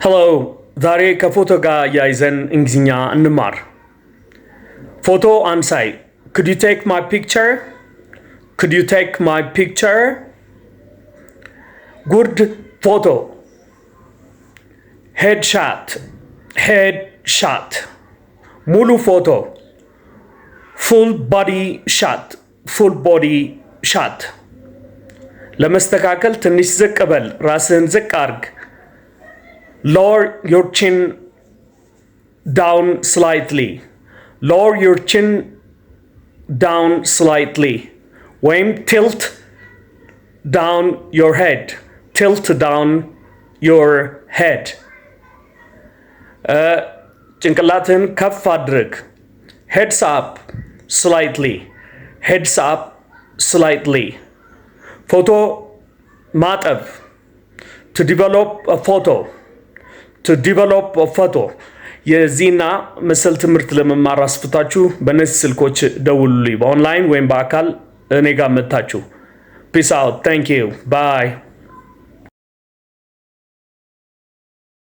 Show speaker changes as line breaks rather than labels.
Hello, ዛሬ ከፎቶ ጋር ያይዘን እንግሊዝኛ እንማር። ፎቶ አንሳይ. Could you take my picture? Could you take my picture? Good photo. Headshot. Headshot. ሙሉ ፎቶ. Full body shot. Full body shot. ለመስተካከል ትንሽ ዝቅ በል. ራስህን ዝቅ አርግ. Lower your chin down slightly. Lower your chin down slightly. ወይም tilt down your head. Tilt down your head. ጭንቅላትህን ከፍ አድርግ. Heads up slightly. Heads up slightly. ፎቶ ማጠብ. To develop a photo. To develop a photo. የዚህና መሰል ትምህርት ለመማር አስፍታችሁ በነዚህ ስልኮች ደውሉልኝ በኦንላይን ወይም በአካል እኔ ጋር መጣችሁ። Peace out. Thank you. Bye.